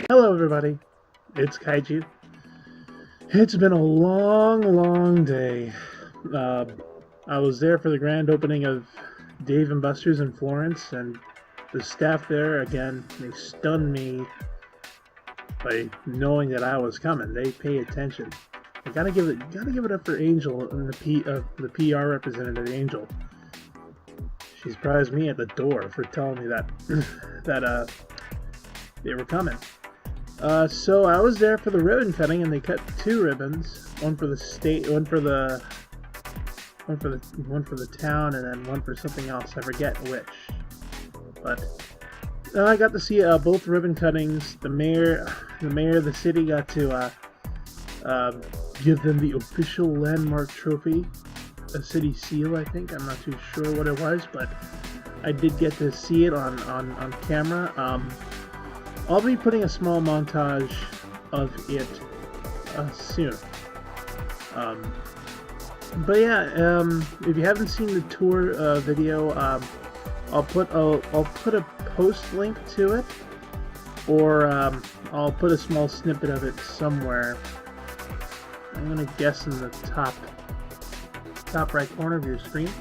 Hello everybody, it's Kaiju. It's been a long day. I was there for the grand opening of Dave & Buster's in Florence, and the staff there, again, they stunned me by knowing that I was coming. They pay attention. I gotta give it up for Angel and the PR representative, Angel. She surprised me at the door for telling me that they were coming. So I was there for the ribbon cutting, and they cut 2 ribbons, one for the state, one for the town, and then one for something else. I forget which. But I got to see both ribbon cuttings. The mayor of the city got to give them the official landmark trophy, a city seal, I think. I'm not too sure what it was, but I did get to see it on camera. I'll be putting a small montage of it soon. But yeah, if you haven't seen the tour video, I'll put a post link to it, or I'll put a small snippet of it somewhere. I'm gonna guess in the top right corner of your screen.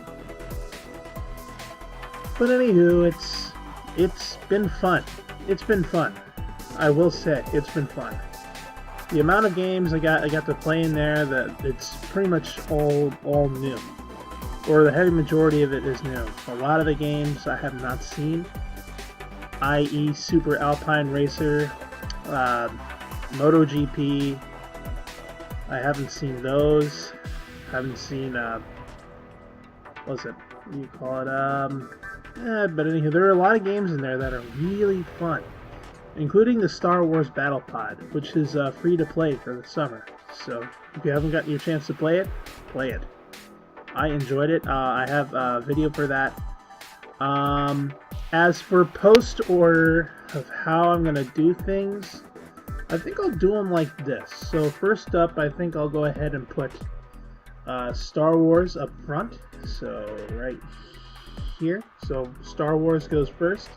But anywho, it's been fun. It's been fun. I will say, it's been fun. The amount of games I got to play in there, that it's pretty much all new, or the heavy majority of it is new. A lot of the games I have not seen, i.e. Super Alpine Racer, MotoGP. I haven't seen those. Haven't seen what's it? What do you call it? But anyway, there are a lot of games in there that are really fun, including the Star Wars Battle Pod, which is free to play for the summer. So if you haven't gotten your chance to play it, play it. I enjoyed it. I have a video for that. As for post order of how I'm going to do things, I think I'll do them like this. So first up, I think I'll go ahead and put Star Wars up front. So right here. So Star Wars goes first.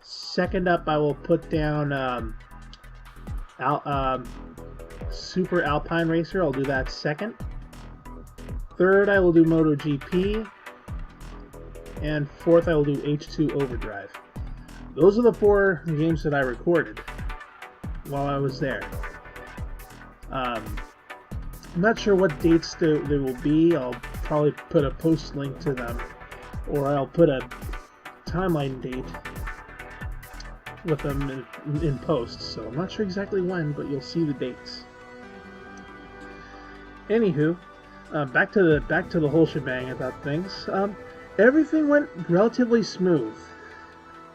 Second up, I will put down Super Alpine Racer. I'll do that second. Third, I will do MotoGP. And fourth, I will do H2 Overdrive. Those are the 4 games that I recorded while I was there. I'm not sure what dates they will be. I'll probably put a post link to them, or I'll put a timeline date with them in post. So I'm not sure exactly when, but you'll see the dates. Anywho, back to the whole shebang about things. Everything went relatively smooth.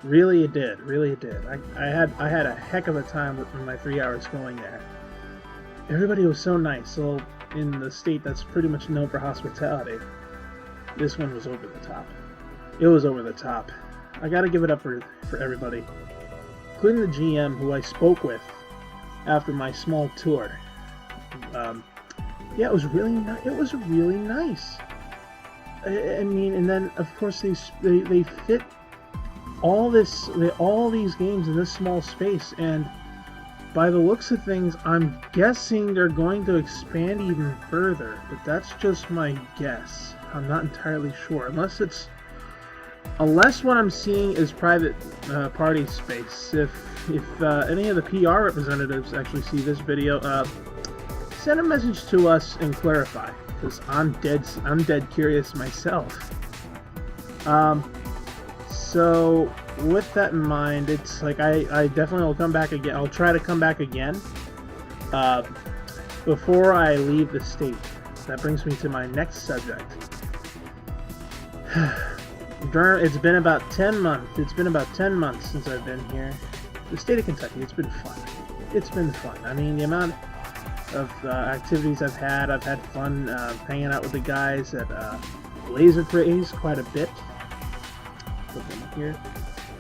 Really, it did. Really, it did. I had a heck of a time with my 3 hours going there. Everybody was so nice. So in the state that's pretty much known for hospitality, this one was over the top. It was over the top. I gotta give it up for everybody, including the GM who I spoke with after my small tour. Yeah, it was really nice. It was really nice. I mean, and then of course they fit all these games in this small space, and by the looks of things, I'm guessing they're going to expand even further, but that's just my guess. I'm not entirely sure, unless what I'm seeing is private party space. If any of the PR representatives actually see this video, send a message to us and clarify, because I'm dead curious myself. So with that in mind, it's like I definitely will come back again. I'll try to come back again before I leave the state. That brings me to my next subject. It's been about 10 months. It's been about 10 months since I've been here. The state of Kentucky. It's been fun. It's been fun. I mean, the amount of activities I've had fun hanging out with the guys at Lazer Kraze quite a bit. Put them here.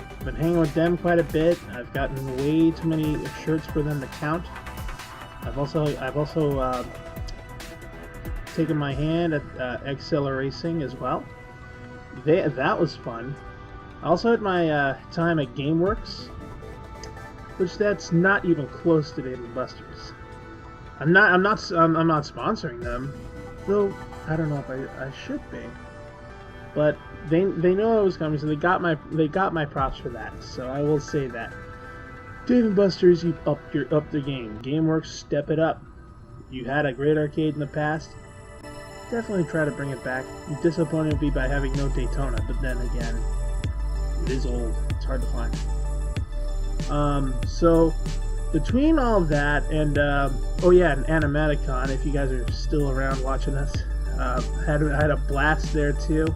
I've been hanging with them quite a bit. I've gotten way too many shirts for them to count. I've also taken my hand at Xhilaracing as well. That was fun. I also had my time at Gameworks. which that's not even close to Dave & Buster's. I'm not sponsoring them, though I don't know if I should be. But they know I was coming, so they got my props for that. So I will say that. Dave & Buster's, you up the game. Gameworks, step it up. You had a great arcade in the past. Definitely try to bring it back. You disappointed me by having no Daytona, but then again, it is old. It's hard to find. So between all of that and oh yeah, and Animaticon, if you guys are still around watching us, had a blast there too.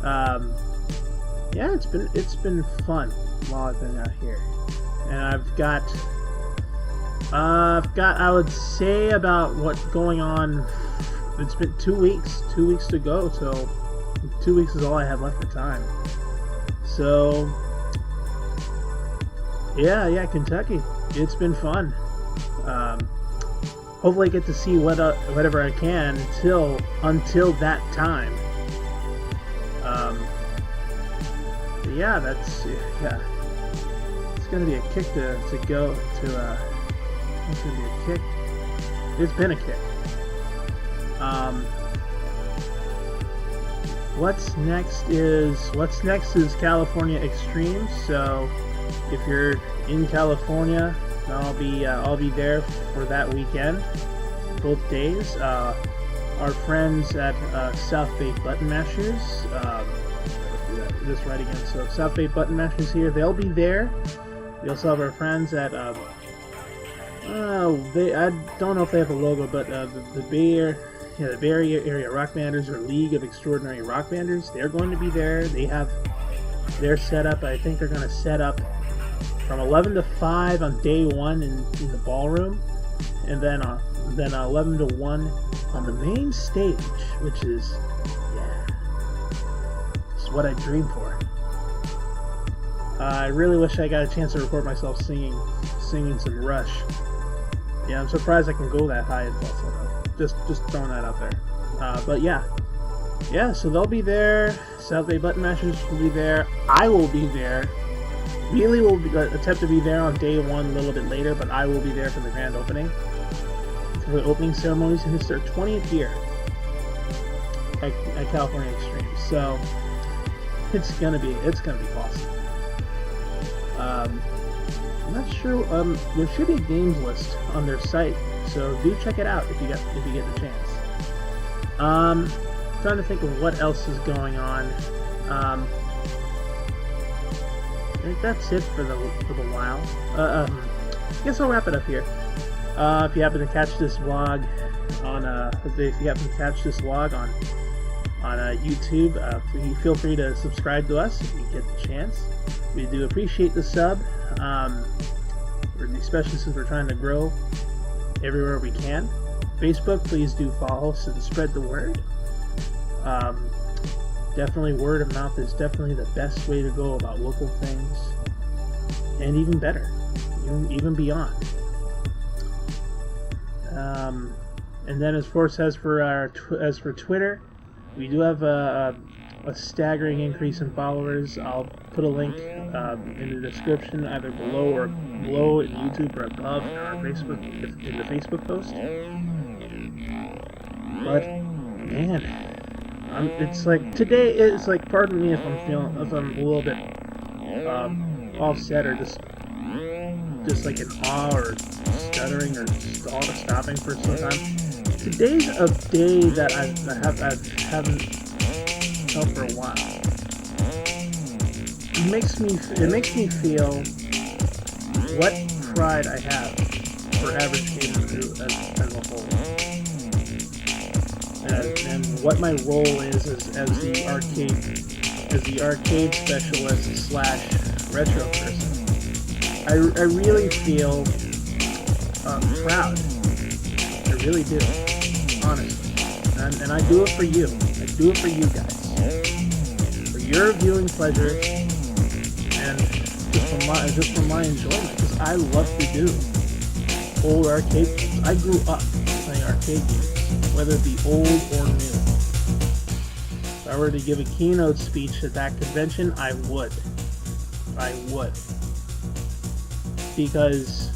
Yeah, it's been fun while I've been out here, and I've got I would say about what's going on. It's been 2 weeks to go, so 2 weeks is all I have left of time. So yeah, Kentucky. It's been fun. Hopefully I get to see whatever I can until that time. Yeah, it's gonna be a kick to go to. It's gonna be a kick. It's been a kick. What's next is California Extreme. So if you're in California, I'll be there for that weekend, both days. Our friends at South Bay Button Mashers, this right again. So South Bay Button Mashers here, they'll be there. We also have our friends at I don't know if they have a logo, but the Bay Area Rock Banders, or League of Extraordinary Rock Banders, they're going to be there. They have their setup. I think they're going to set up from 11 to 5 on day 1 in the ballroom, and then 11 to 1 on the main stage, which is it's what I dream for. I really wish I got a chance to record myself singing some Rush. Yeah, I'm surprised I can go that high in Tulsa. Just throwing that out there. But yeah, so they'll be there. South Bay Button Mashers will be there. I will be there. Really will attempt to be there on day 1 a little bit later, but I will be there for the grand opening. For the opening ceremonies, and it's their 20th year at California Extreme. So it's gonna be awesome. I'm not sure. There should be a games list on their site, so do check it out if you get the chance. Trying to think of what else is going on. I think that's it for the while. I guess I'll wrap it up here. If you happen to catch this vlog on YouTube, feel free to subscribe to us if you get the chance. We do appreciate the sub, especially since we're trying to grow everywhere we can. Facebook, please do follow us and spread the word. Definitely word of mouth is definitely the best way to go about local things, and even better, even beyond. And then as for Twitter, we do have a staggering increase in followers. I'll put a link in the description, either below in YouTube, or above in our Facebook, in the Facebook post. But man, it's like today. It's like, pardon me if I'm a little bit offset, or just like in awe, or stuttering, or stopping for some time. Today's a day that I haven't felt for a while. It makes me feel what pride I have for Average Gamer as a whole, and what my role is as the arcade specialist / retro person. I really feel proud. I really do, honestly, and I do it for you. I do it for you guys, for your viewing pleasure, and just for my enjoyment, because I love to do old arcade games. I grew up playing arcade games, whether it be old or new. If I were to give a keynote speech at that convention, I would. because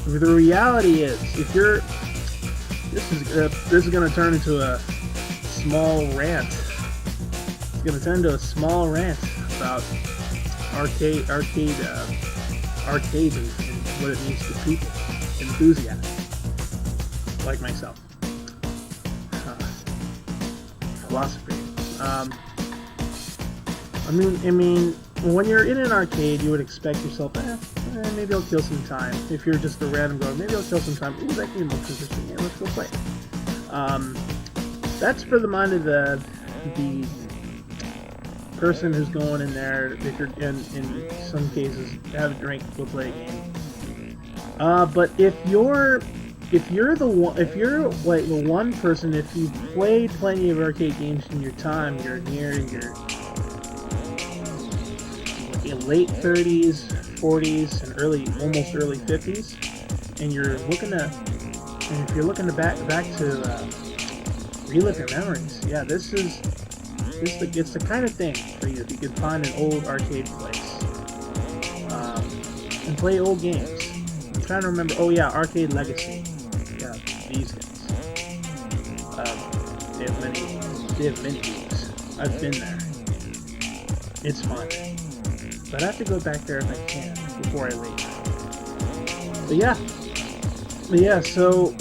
the reality is, if you're, this is going to turn into a small rant. It's going to turn into a small rant about arcade and what it means to people, enthusiasts like myself. Philosophy. I mean, when you're in an arcade, you would expect yourself, maybe I'll kill some time. If you're just a random goer, maybe I'll kill some time. Ooh, that game looks interesting. Yeah, let's go play. That's for the mind of the person who's going in there. If you're in some cases, have a drink, go play a game. But if you're like the one person, if you've played plenty of arcade games in your time, you're near your late 30s, 40s, and almost early 50s, and you're looking to, and if you're looking to back to relive your memories, yeah, it's the kind of thing for you. If you can find an old arcade place and play old games. I'm trying to remember. Oh yeah, Arcade Legacy. Yeah, these guys. They have many games. I've been there. It's fun. But I have to go back there if I can before I leave. But yeah, so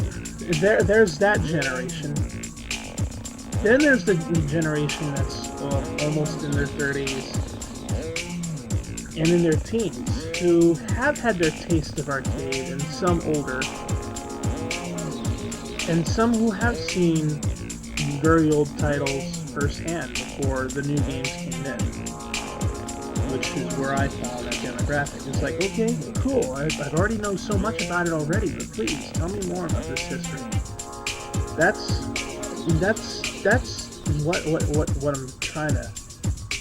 there's that generation. Then there's the generation that's almost in their 30s and in their teens, who have had their taste of arcade, and some older, and some who have seen very old titles firsthand before the new games came in. Which is where I fall in that demographic. It's like, okay, cool, I've already know so much about it already, but please, tell me more about this history. That's what I'm trying to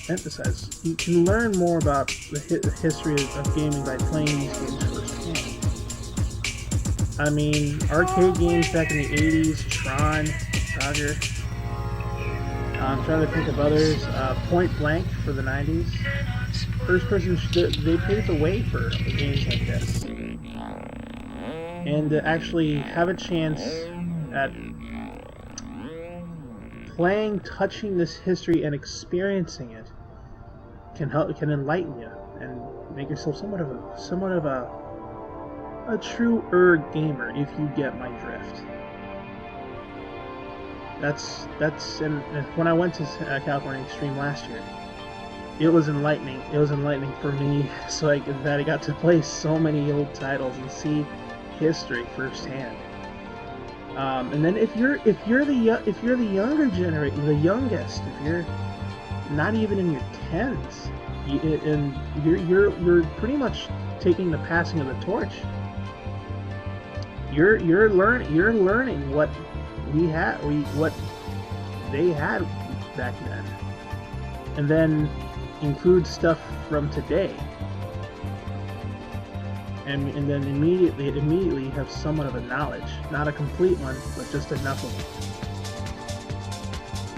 emphasize. You can learn more about the history of gaming by playing these games firsthand. I mean, arcade games back in the 80s, Tron, Dodger. I'm trying to think of others. Point Blank for the 90s. First person, they paved the way for games like this. And to actually have a chance at playing, touching this history and experiencing it can enlighten you and make yourself somewhat of a true gamer, if you get my drift. And when I went to California Extreme last year, it was enlightening. It was enlightening for me, so I got to play so many old titles and see history firsthand. And then if you're the younger generation, the youngest, if you're not even in your 10s, you're pretty much taking the passing of the torch. You're learning what what they had back then, and then include stuff from today, and then immediately have somewhat of a knowledge, not a complete one, but just enough of it.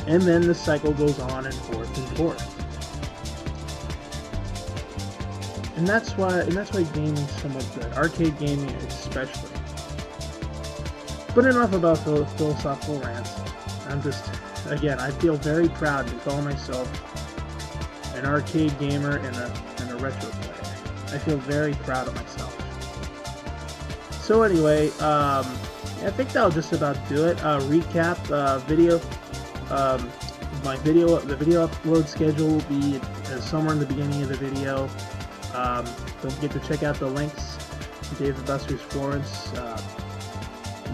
And then the cycle goes on and forth and forth. And that's why gaming is somewhat good. Arcade gaming especially. But enough about the philosophical rants. I feel very proud to call myself an arcade gamer and a retro player. I feel very proud of myself. So anyway, I think that'll just about do it. Recap, the video upload schedule will be somewhere in the beginning of the video. Don't forget to check out the links to Dave & Buster's Florence,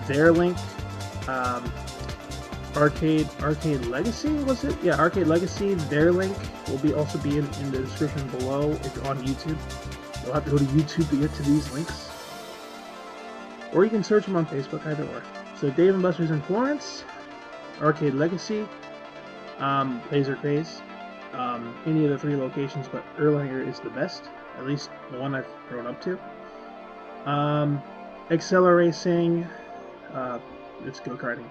their link, Arcade Legacy, was it? Yeah, Arcade Legacy, their link will also be in the description below if you're on YouTube. You'll have to go to YouTube to get to these links. Or you can search them on Facebook, either or. So Dave & Buster's in Florence, Arcade Legacy, Lazer Kraze, any of the 3 locations, but Erlanger is the best, at least the one I've grown up to. Xhilaracing, it's go-karting.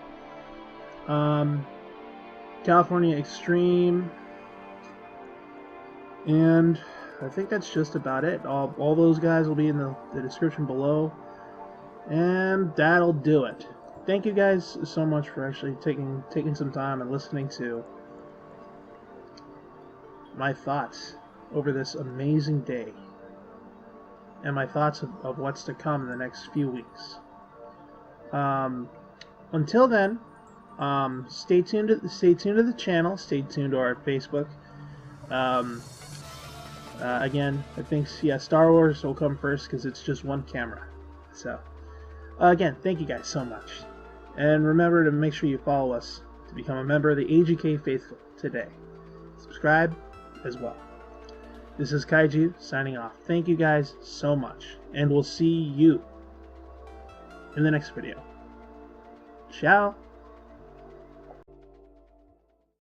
California Extreme, and I think that's just about it. All those guys will be in the description below. And that'll do it. Thank you guys so much for actually taking some time and listening to my thoughts over this amazing day. And my thoughts of what's to come in the next few weeks. Until then, stay tuned to the channel. Stay tuned to our Facebook. Again, I think Star Wars will come first because it's just one camera. So, again, thank you guys so much, and remember to make sure you follow us to become a member of the AGK Faithful today. Subscribe as well. This is Kaiju signing off. Thank you guys so much, and we'll see you in the next video. Ciao.